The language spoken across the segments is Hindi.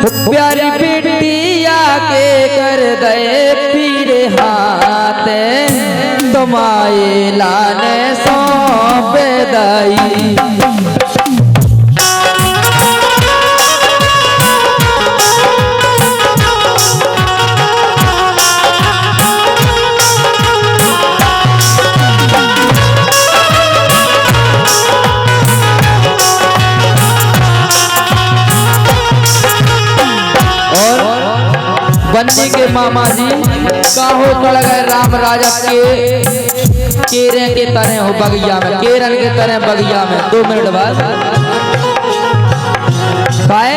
प्यारी बेटिया के कर दे पीर हाथ तुम्हारे लाने सौंप दई। बन्नी के मामा जी काहो कड़ गए राम राजा के केरे के तरह हो बगिया में, केरन के तरह बगिया में। 2 मिनट बाद पाए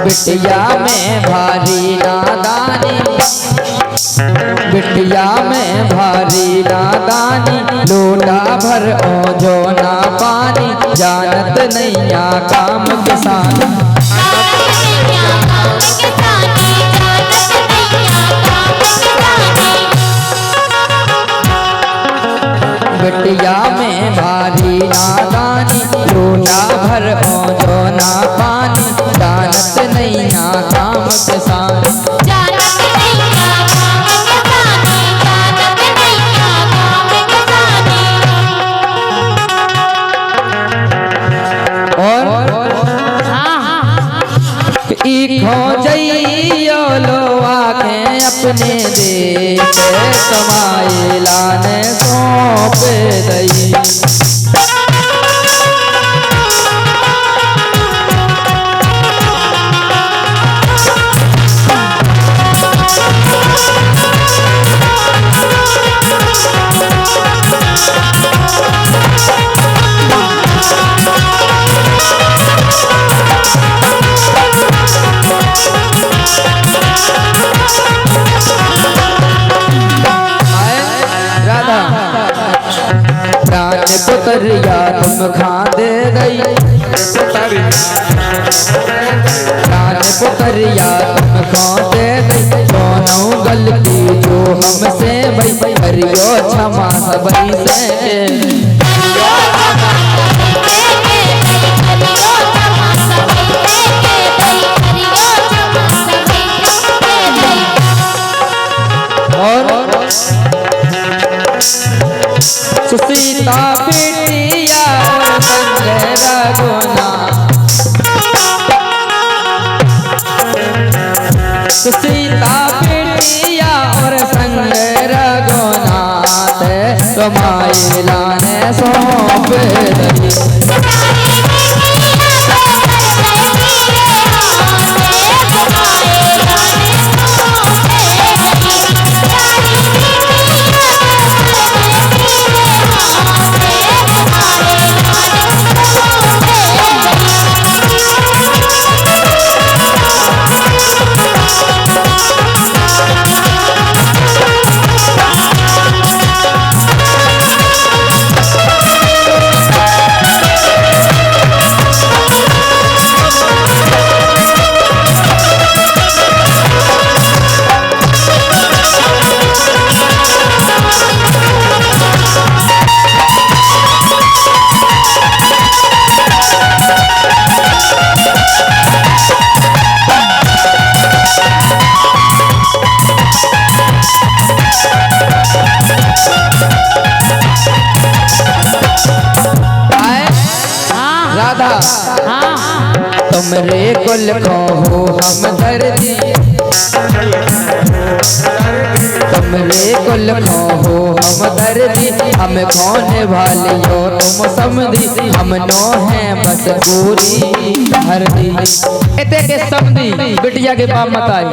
बिटिया में भारी नादानी, बिटिया में भारी नादानी, लोटा भर ओझो ना पानी, जानत नैया काम किसान। बिटिया में भारी नादानी, लोटा भर ओझो ना पानी, जानत नैया काम किसान। अपने देश समाए लाने सौंप दई। पुतरिया तुम खादे गई, प्राण पुतरिया तुम खादे गई, दोनों गलती जो हमसे भई, करियो क्षमा सबई से। सुसीता बेटिया और संग रघुना, सुसीता बेटिया और संग रघुनाथ तुम्हारे लाने सौंप दई। तुमरे कुल को हो हम दर्दी, तुमरे कुल को हो हम दर्दी, हम कौन भालियो तुम समझी, हम नो है बस पूरी हरदी। इते के समझी बिटिया के बाप मत आई,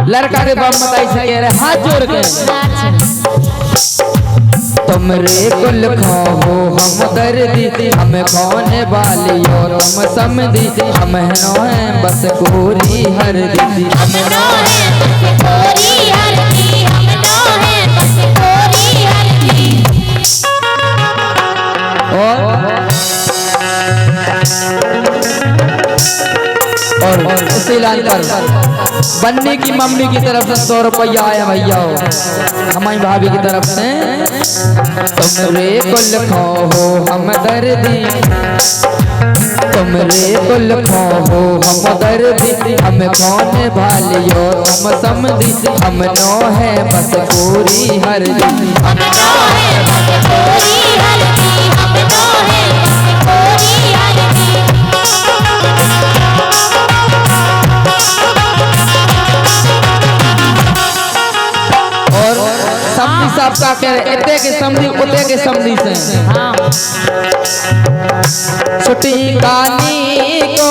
लड़का के बाप मत आई से कह रहे हाथ जोड़ के। तुमरे कुल खो हो हम दर्दी, हम कौन बालियो तुम समझी, हम नो है बस कोरी हरदी, हम नो है बस कोरी हरदी, हम नो है बस कोरी हरदी। और और इसी लाइन पर बन्नी की मम्मी की तरफ से 100 रुपया आया भैया हमारी भाभी की तरफ से। तुमरे कुल खो हो हम दर्दी, तुमरे कुल खो हो हम दर्दी, हम कौन भालियो तुम समझी, हम नो है बस पूरी हर दी, हम नो है बस पूरी हर दी, हम नो है बस पूरी हर दी। और समझी साहब का कह रहे इतने के समझी उतने के समझी से छुट्टी कानी को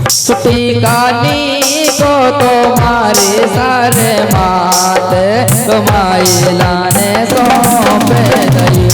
छुट्टी कानी को तुम्हारे सारे मात तुम्हारी लाने सौंपे गई।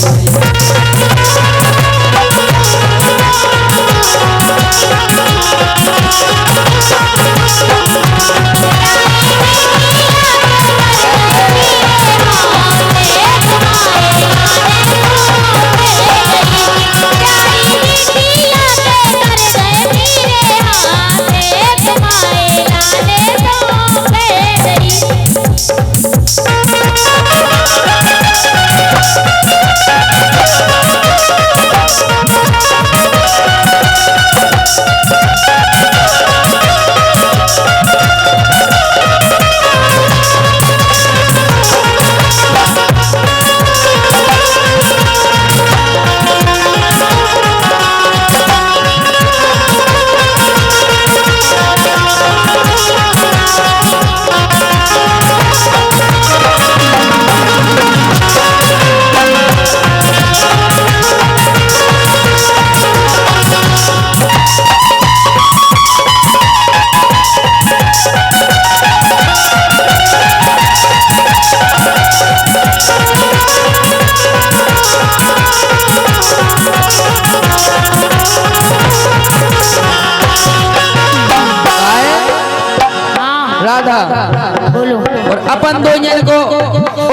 बोलो। और अपन दो जन को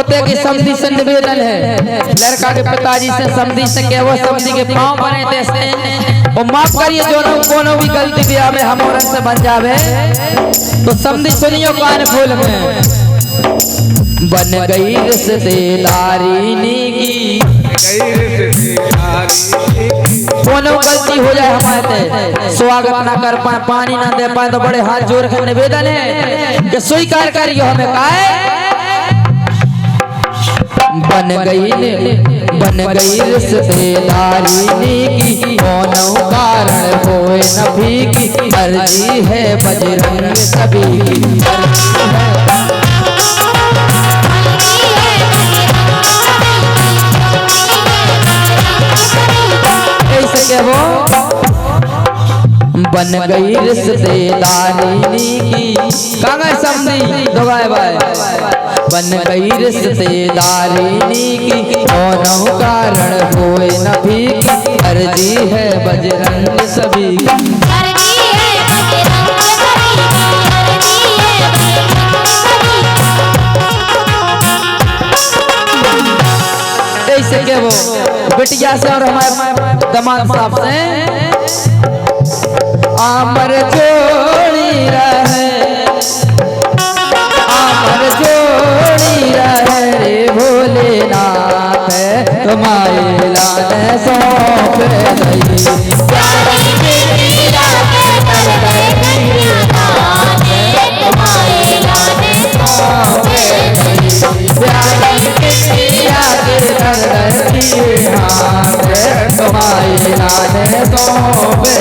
उते की समझी से निवेदन है, लड़का के पिताजी से समझी से के वो समझी के पांव बने थे और माफ करिए जो कोनो भी गलती भी हमें हम औरत से बन जावे तो समझी सुनियो कान खोल में। बन गई रिश्तेदारी की कोनो गलती हो जाए हमारे स्वागत ना कर पाए पानी ना दे पाए तो बड़े हाथ जोड़ कर निवेदन है कि स्वीकार करियो हमें काहे। बन गई रिश्तेदारी की कोनो कारण होए न भीगी, अर्जी है बजरंग सभी की, वो बन गई रिश्तेदारी की कांगा समझी दोगाए भाई। बन गई रिश्तेदारी की कोनो कारण होए न भीगी, अर्जी है बजरंग सभी की, अर्जी है बजरंग सभी की, अर्जी है बजरंग सभी। ऐसे के वो बिटिया से और हमारे दमाद साहब से आमर जोड़ी रहे, आमर जोड़ी रहे रे भोलेनाथ तुम्हारे लाने सौंप गई। प्यारी बिटिया के कर गए तुम्हारे लाने सौंप गई, प्यारी बिटिया के कर गए तुम्हारे लाने सौंप गई।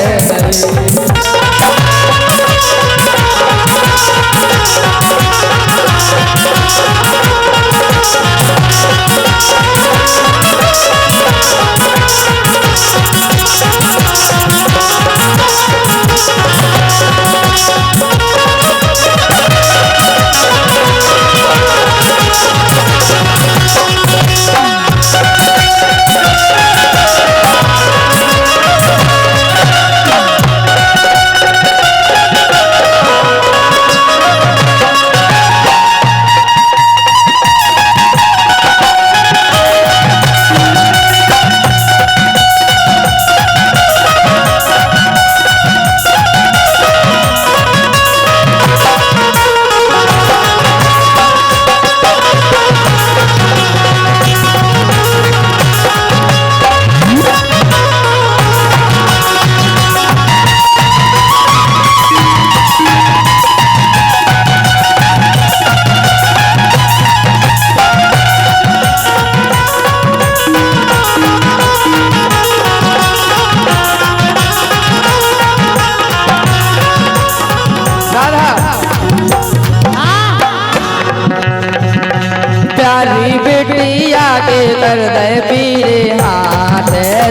पिया के कर दे पीरे हाथ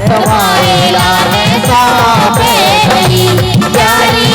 तुम्हारे लाल सौंपे गई प्यारी